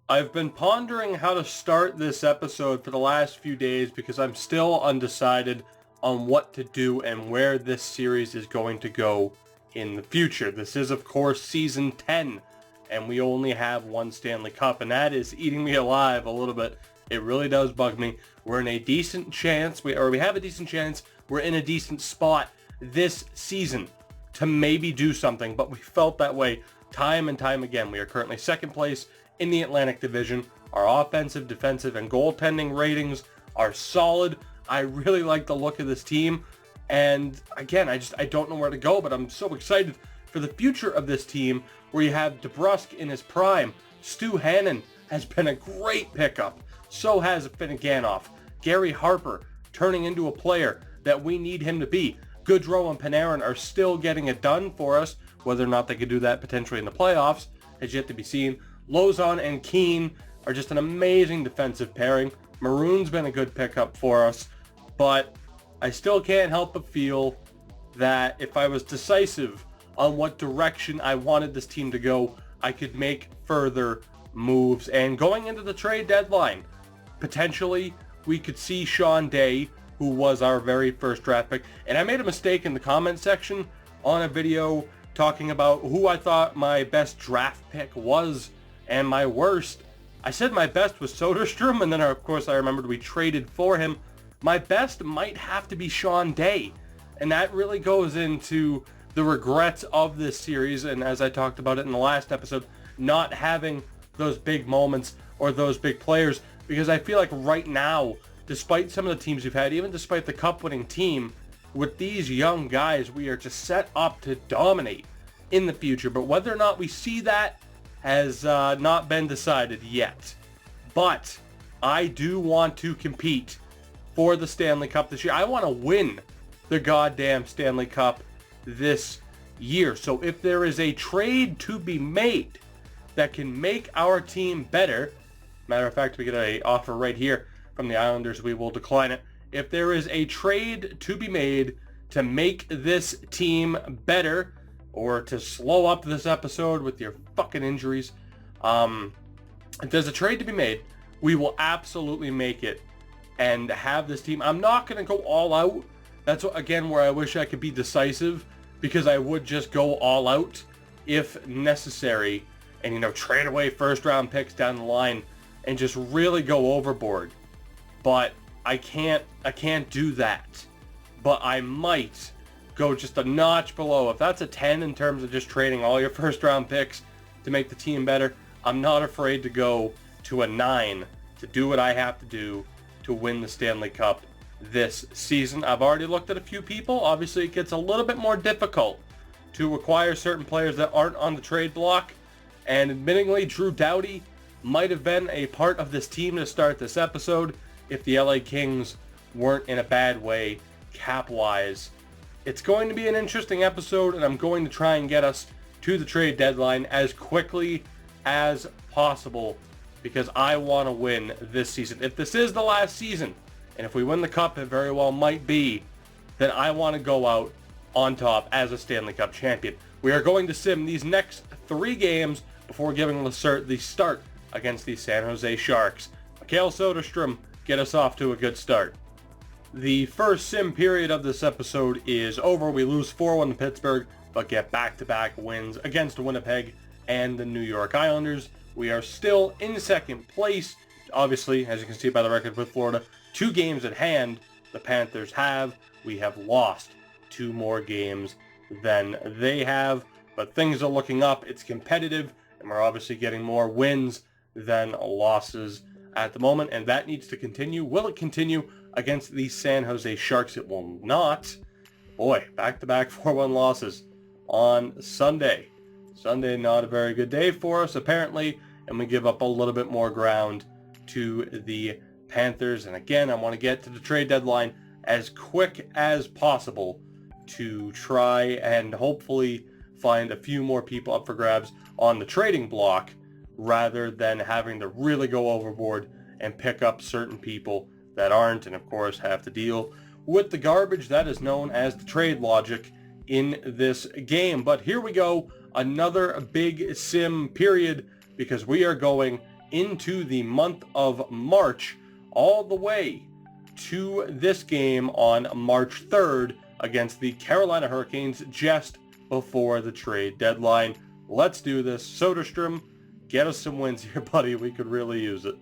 I've been pondering how to start this episode for the last few days because I'm still undecided on what to do and where this series is going to go in the future. This is, of course, Season 10, and we only have one Stanley Cup, and that is eating me alive a little bit. It really does bug me. We're in a decent chance, we have a decent chance, we're in a decent spot this season to maybe do something, but we felt that way time and time again. We are currently second place in the Atlantic Division. Our offensive, defensive, and goaltending ratings are solid. I really like the look of this team. And again, I don't know where to go, but I'm so excited for the future of this team where you have DeBrusk in his prime. Stu Hannon has been a great pickup. So has Finneganov. Gary Harper turning into a player that we need him to be. Goodrow and Panarin are still getting it done for us. Whether or not they could do that potentially in the playoffs has yet to be seen. Lozon and Keane are just an amazing defensive pairing. Maroon's been a good pickup for us, but I still can't help but feel that if I was decisive on what direction I wanted this team to go, I could make further moves. And going into the trade deadline, potentially we could see Sean Day, who was our very first draft pick. And I made a mistake in the comment section on a video talking about who I thought my best draft pick was and my worst. I said my best was Soderstrom, and then of course I remembered we traded for him. My best might have to be Sean Day, and that really goes into the regrets of this series, and as I talked about it in the last episode, not having those big moments or those big players, because I feel like right now, despite some of the teams we've had, even despite the cup-winning team, with these young guys, we are just set up to dominate in the future. But whether or not we see that has not been decided yet. But I do want to compete for the Stanley Cup this year. I want to win the goddamn Stanley Cup this year. So if there is a trade to be made that can make our team better, matter of fact, we get an offer right here from the Islanders, we will decline it. If there is a trade to be made to make this team better, or to slow up this episode with your fucking injuries, if there's a trade to be made, we will absolutely make it and have this team. I'm not going to go all out. That's, again, where I wish I could be decisive, because I would just go all out if necessary and, trade away first round picks down the line and just really go overboard. But I can't do that. But I might go just a notch below. If that's a 10 in terms of just trading all your first round picks to make the team better, I'm not afraid to go to a 9 to do what I have to do to win the Stanley Cup this season. I've already looked at a few people. Obviously, it gets a little bit more difficult to acquire certain players that aren't on the trade block. And admittingly, Drew Doughty might have been a part of this team to start this episode if the LA Kings weren't in a bad way cap-wise. It's going to be an interesting episode, and I'm going to try and get us to the trade deadline as quickly as possible, because I want to win this season. If this is the last season, and if we win the Cup, it very well might be, then I want to go out on top as a Stanley Cup champion. We are going to sim these next 3 games before giving Lacerte the start against the San Jose Sharks. Mikhail Soderstrom, get us off to a good start. The first sim period of this episode is over. We lose 4-1 to Pittsburgh, but get back-to-back wins against Winnipeg and the New York Islanders. We are still in second place. Obviously, as you can see by the record with Florida, 2 games at hand. The Panthers have. We have lost 2 more games than they have, but things are looking up. It's competitive, and we're obviously getting more wins than losses at the moment, and that needs to continue. Will it continue against the San Jose Sharks? It will not. Boy, back-to-back 4-1 losses on Sunday. Sunday, not a very good day for us, apparently, and we give up a little bit more ground to the Panthers. And again, I want to get to the trade deadline as quick as possible to try and hopefully find a few more people up for grabs on the trading block, rather than having to really go overboard and pick up certain people that aren't, and of course have to deal with the garbage that is known as the trade logic in this game. But here we go, another big sim period, because we are going into the month of March, all the way to this game on March 3rd against the Carolina Hurricanes just before the trade deadline. Let's do this. Soderstrom, get us some wins here, buddy. We could really use it.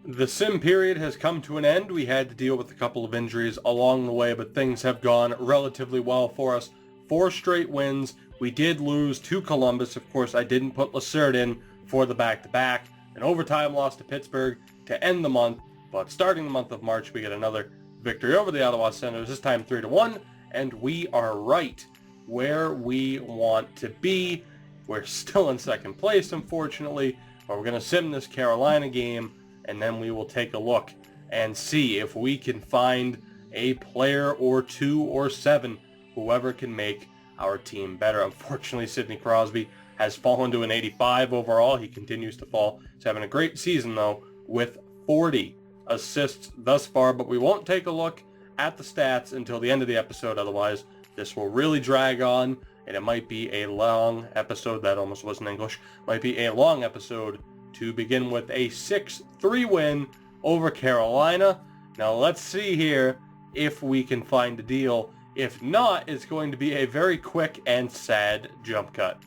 The sim period has come to an end. We had to deal with a couple of injuries along the way, but things have gone relatively well for us. 4 straight wins. We did lose to Columbus. Of course, I didn't put Lacerte in for the back-to-back. An overtime loss to Pittsburgh to end the month, but starting the month of March, we get another victory over the Ottawa Senators, this time 3-1, and we are right where we want to be. We're still in second place, unfortunately, but we're going to sim this Carolina game, and then we will take a look and see if we can find a player or 2 or 7, whoever can make our team better. Unfortunately, Sidney Crosby has fallen to an 85 overall. He continues to fall. He's having a great season, though, with 40 assists thus far, but we won't take a look at the stats until the end of the episode. Otherwise, this will really drag on, and it might be a long episode. That almost wasn't English. Might be a long episode to begin with. A 6-3 win over Carolina. Now let's see here if we can find a deal. If not, it's going to be a very quick and sad jump cut.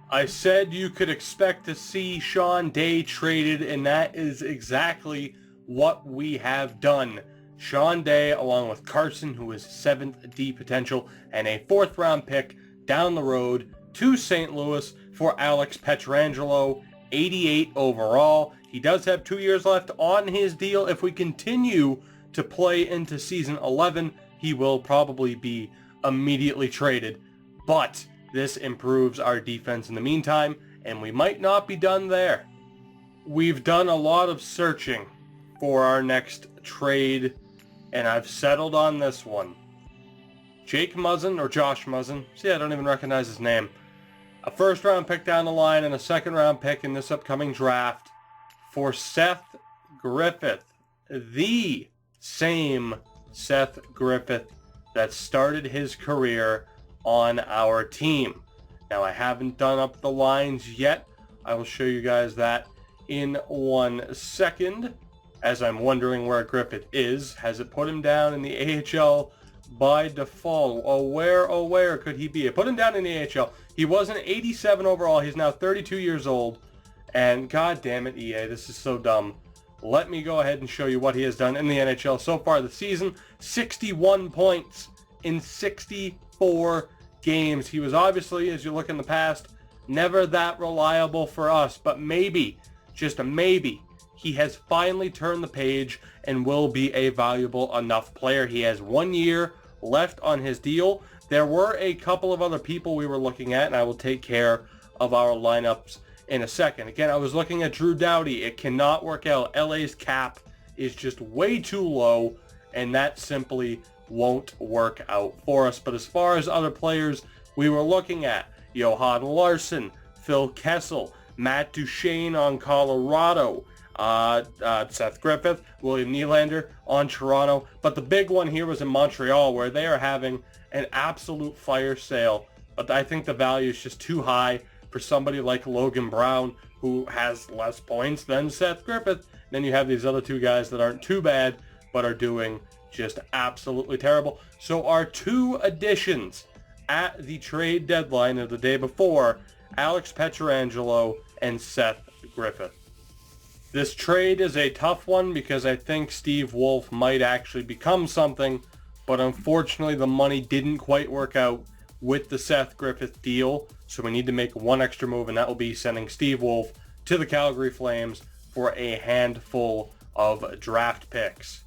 I said you could expect to see Sean Day traded, and that is exactly what we have done. Sean Day, along with Carson, who is 7th D potential, and a 4th round pick down the road to St. Louis for Alex Pietrangelo, 88 overall. He does have 2 years left on his deal. If we continue to play into season 11, he will probably be immediately traded. But this improves our defense in the meantime, and we might not be done there. We've done a lot of searching for our next trade, and I've settled on this one. Jake Muzzin, or Josh Muzzin. See, I don't even recognize his name. A 1st round pick down the line and a 2nd round pick in this upcoming draft for Seth Griffith. The same Seth Griffith that started his career on our team. Now, I haven't done up the lines yet. I will show you guys that in 1 second. As I'm wondering where Griffith is. Has it put him down in the AHL by default? Oh, where could he be? It put him down in the AHL. He was an 87 overall. He's now 32 years old. And god damn it, EA, this is so dumb. Let me go ahead and show you what he has done in the NHL so far this season. 61 points in 64 games. He was obviously, as you look in the past, never that reliable for us. But maybe, just a maybe, he has finally turned the page and will be a valuable enough player. He has 1 year left on his deal. There were a couple of other people we were looking at, and I will take care of our lineups in a second. Again, I was looking at Drew Doughty. It cannot work out. LA's cap is just way too low, and that simply won't work out for us. But as far as other players we were looking at, Johan Larsson, Phil Kessel, Matt Duchene on Colorado, Seth Griffith, William Nylander on Toronto. But the big one here was in Montreal, where they are having an absolute fire sale. But I think the value is just too high for somebody like Logan Brown, who has less points than Seth Griffith. Then you have these other 2 guys that aren't too bad, but are doing just absolutely terrible. So our 2 additions at the trade deadline of the day before, Alex Pietrangelo and Seth Griffith. This trade is a tough one because I think Steve Wolf might actually become something, but unfortunately the money didn't quite work out with the Seth Griffith deal, so we need to make one extra move, and that will be sending Steve Wolf to the Calgary Flames for a handful of draft picks.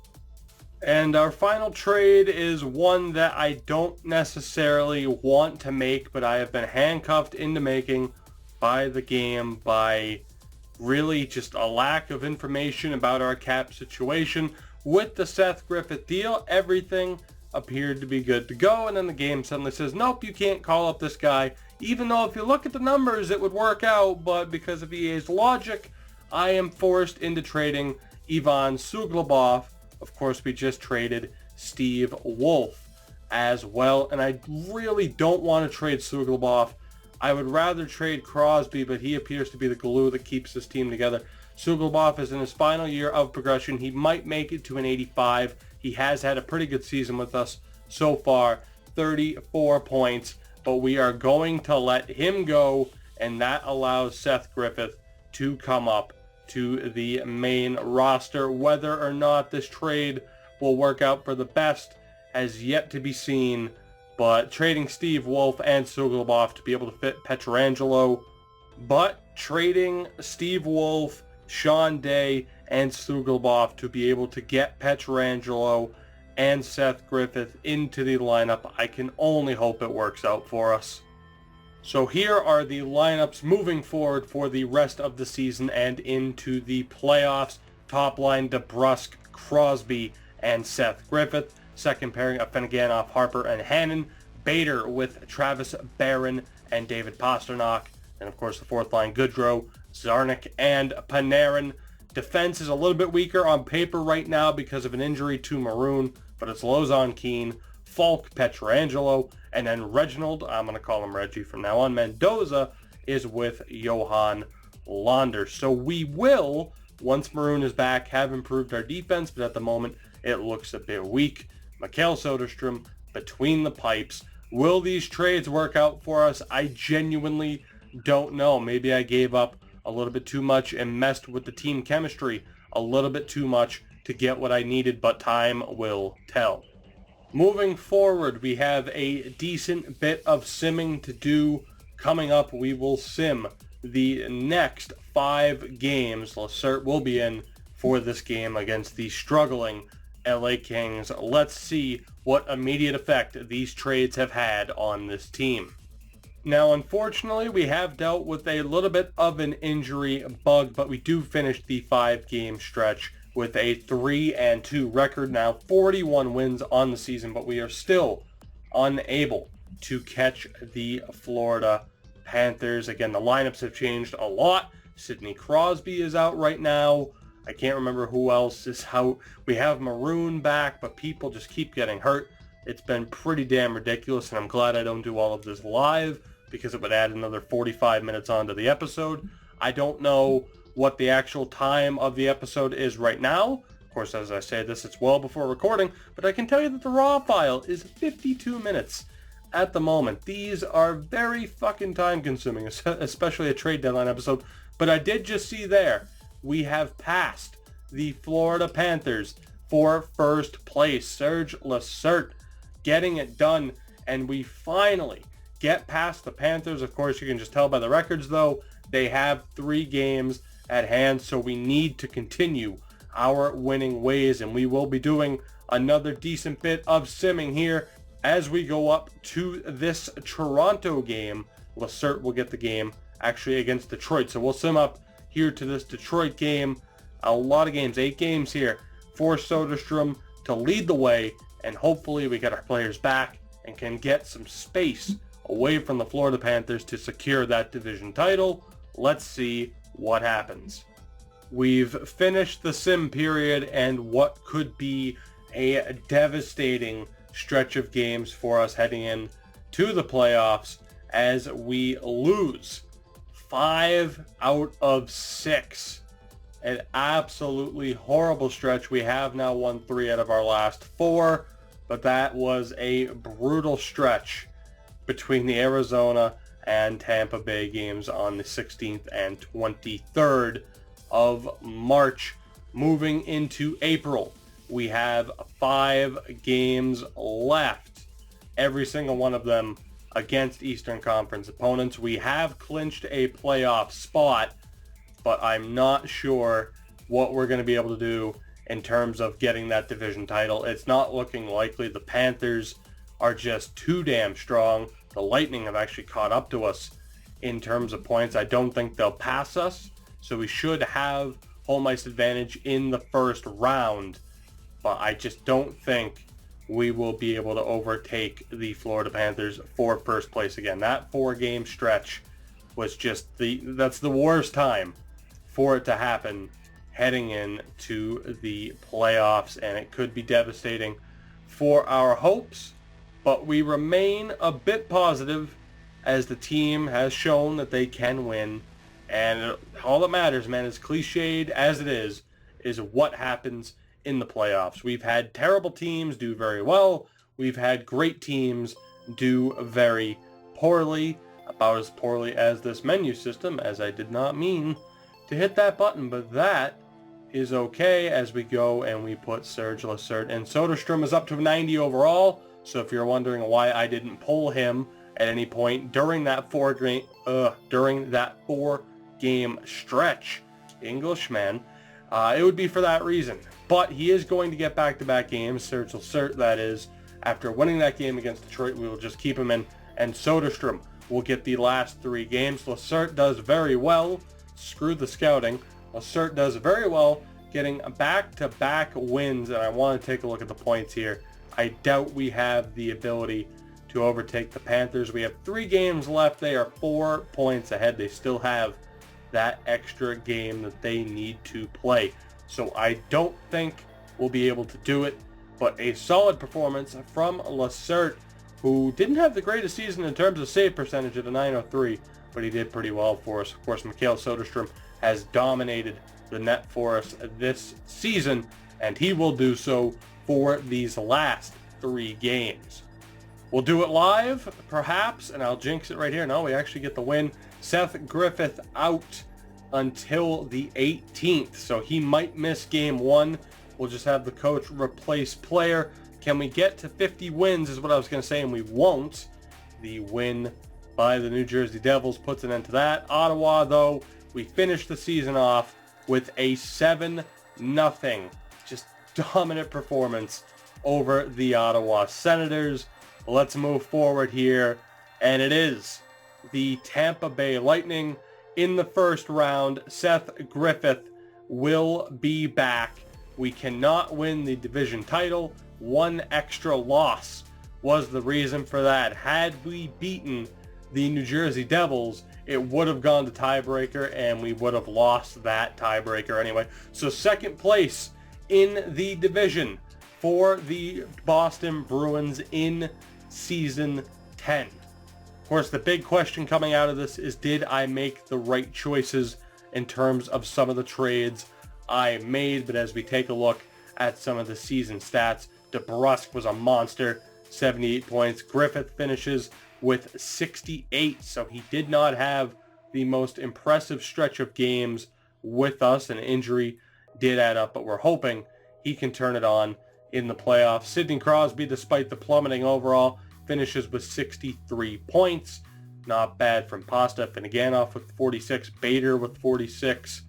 And our final trade is one that I don't necessarily want to make, but I have been handcuffed into making by the game, by really just a lack of information about our cap situation. With the Seth Griffith deal, everything appeared to be good to go, and then the game suddenly says, nope, you can't call up this guy, even though if you look at the numbers it would work out. But because of EA's logic, I am forced into trading Ivan Suglobov. Of course, we just traded Steve Wolf. as well. And I really don't want to trade Suglobov. I would rather trade Crosby, but he appears to be the glue that keeps this team together. Suglobov is in his final year of progression. He might make it to an 85. He has had a pretty good season with us so far, 34 points, but we are going to let him go, and that allows Seth Griffith to come up to the main roster. Whether or not this trade will work out for the best has yet to be seen, but trading Steve Wolf and Suglobov to be able to fit Pietrangelo, but trading Steve Wolf, Sean Day, and Suglobov to be able to get Pietrangelo and Seth Griffith into the lineup, I can only hope it works out for us. So here are the lineups moving forward for the rest of the season and into the playoffs. Top line, DeBrusk, Crosby, and Seth Griffith. Second pairing of Afinogenov, Harper, and Hannon. Bader with Travis Barron and David Pastrnak. And of course the fourth line, Goodrow, Zarnik, and Panarin. Defense is a little bit weaker on paper right now because of an injury to Maroon, but it's Lozon, Keane, Falk, Pietrangelo, and then Reginald, I'm going to call him Reggie from now on, Mendoza, is with Johan Launder. So we will, once Maroon is back, have improved our defense, but at the moment it looks a bit weak. Mikhail Soderstrom between the pipes. Will these trades work out for us? I genuinely don't know. Maybe I gave up a little bit too much and messed with the team chemistry a little bit too much to get what I needed, but time will tell. Moving forward, we have a decent bit of simming to do. Coming up, we will sim the next 5 games. Lacerte will be in for this game against the struggling LA Kings. Let's see what immediate effect these trades have had on this team. Now, unfortunately, we have dealt with a little bit of an injury bug, but we do finish the 5-game stretch with a 3-2 record, now 41 wins on the season, but we are still unable to catch the Florida Panthers. Again, the lineups have changed a lot. Sidney Crosby is out right now. I can't remember who else is out. We have Maroon back, but people just keep getting hurt. It's been pretty damn ridiculous, and I'm glad I don't do all of this live because it would add another 45 minutes onto the episode. I don't know what the actual time of the episode is right now. Of course, as I say this, it's well before recording, but I can tell you that the raw file is 52 minutes at the moment. These are very fucking time consuming, especially a trade deadline episode, but I did just see there, we have passed the Florida Panthers for first place. Serge Lacerte getting it done, and we finally get past the Panthers. Of course, you can just tell by the records, though, they have 3 games at hand, so we need to continue our winning ways, and we will be doing another decent bit of simming here as we go up to this Toronto game. Lacerte will get the game actually against Detroit, so we'll sim up here to this Detroit game. A lot of games, 8 games here for Soderstrom to lead the way, and hopefully we get our players back and can get some space away from the Florida Panthers to secure that division title. Let's see what happens. We've finished the sim period and what could be a devastating stretch of games for us heading in to the playoffs as we lose 5 out of 6. An absolutely horrible stretch. We have now won 3 out of our last 4, but that was a brutal stretch between the Arizona and Tampa Bay games on the 16th and 23rd of March. Moving into April, we have 5 games left, every single one of them against Eastern Conference opponents. We have clinched a playoff spot, but I'm not sure what we're going to be able to do in terms of getting that division title. It's not looking likely. The Panthers are just too damn strong. The Lightning have actually caught up to us in terms of points. I don't think they'll pass us, so we should have home ice advantage in the first round, but I just don't think we will be able to overtake the Florida Panthers for first place again. That 4-game stretch was just that's the worst time for it to happen heading into the playoffs, and it could be devastating for our hopes. but we remain a bit positive as the team has shown that they can win. And all that matters, man, as cliched as it is what happens in the playoffs. We've had terrible teams do very well. We've had great teams do very poorly, about as poorly as this menu system, as I did not mean to hit that button, but that is okay as we go and we put Serge Lacerte. And Soderstrom is up to 90 overall, so if you're wondering why I didn't pull him at any point during that four-game stretch, Englishman, it would be for that reason. But he is going to get back-to-back games, Serge Lacerte, that is. After winning that game against Detroit, we will just keep him in, and Soderstrom will get the last 3 games. Lacerte does very well. Screw the scouting. Lacerte does very well getting back-to-back wins, and I want to take a look at the points here. I doubt we have the ability to overtake the Panthers. We have 3 games left. They are 4 points ahead. They still have that extra game that they need to play. So I don't think we'll be able to do it, but a solid performance from Lacerte, who didn't have the greatest season in terms of save percentage at a .903, but he did pretty well for us. Of course, Mikhail Soderstrom has dominated the net for us this season, and he will do so for these last 3 games. We'll do it live, perhaps, and I'll jinx it right here. No, we actually get the win. Seth Griffith out until the 18th, so he might miss game 1. We'll just have the coach replace player. Can we get to 50 wins is what I was going to say, and we won't. The win by the New Jersey Devils puts an end to that. Ottawa, though, we finished the season off with a 7-0, just dominant performance over the Ottawa Senators. Let's move forward here, and it is the Tampa Bay Lightning in the first round. Seth Griffith will be back. We cannot win the division title. 1 extra loss was the reason for that. Had we beaten the New Jersey Devils, it would have gone to tiebreaker, and we would have lost that tiebreaker anyway. So second place in the division for the Boston Bruins in Season 10. Of course, the big question coming out of this is, did I make the right choices in terms of some of the trades I made? But as we take a look at some of the season stats, DeBrusk was a monster, 78 points. Griffith finishes with 68, so he did not have the most impressive stretch of games with us. An injury did add up, but we're hoping he can turn it on in the playoffs. Sidney Crosby, despite the plummeting overall, finishes with 63 points. Not bad from Pasta. Finneganov with 46. Bader with 46.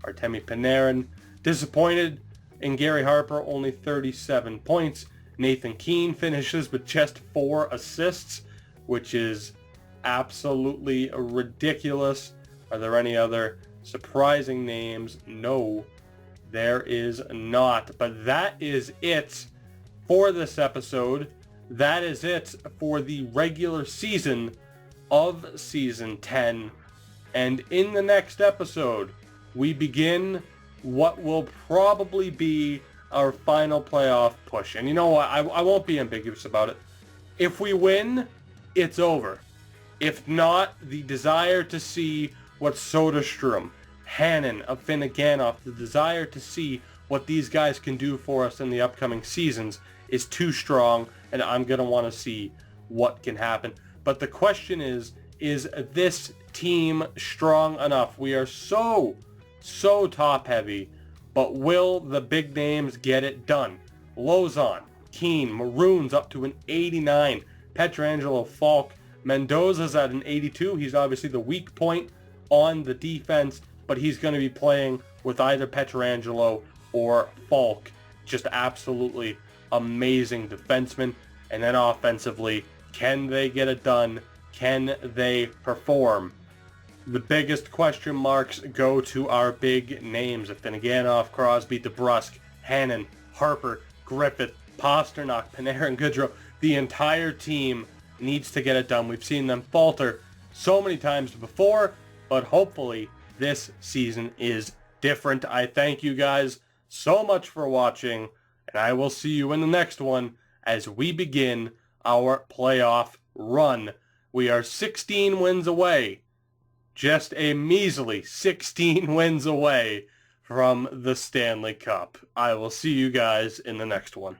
Artemi Panarin disappointed in Gary Harper, only 37 points. Nathan Keane finishes with just 4 assists, which is absolutely ridiculous. Are there any other surprising names? No, there is not. But that is it for this episode. That is it for the regular season of Season 10. And in the next episode, we begin what will probably be our final playoff push. And you know what? I won't be ambiguous about it. If we win, it's over. If not, the desire to see what Soderstrom, Hannon, Finneganov, the desire to see what these guys can do for us in the upcoming seasons is too strong, and I'm going to want to see what can happen. But the question is this team strong enough? We are so top heavy, but will the big names get it done? Lozon, Keane, Maroons up to an 89, Pietrangelo, Falk, Mendoza's at an 82. He's obviously the weak point on the defense, but he's going to be playing with either Pietrangelo or Falk. Just absolutely amazing defensemen. And then offensively, can they get it done? Can they perform? The biggest question marks go to our big names. Finneganov, Crosby, DeBrusk, Hannon, Harper, Griffith, Pasternak, Panarin, Goodrow. The entire team needs to get it done. We've seen them falter so many times before, but hopefully this season is different. I thank you guys so much for watching, and I will see you in the next one as we begin our playoff run. We are 16 wins away, just a measly 16 wins away from the Stanley Cup. I will see you guys in the next one.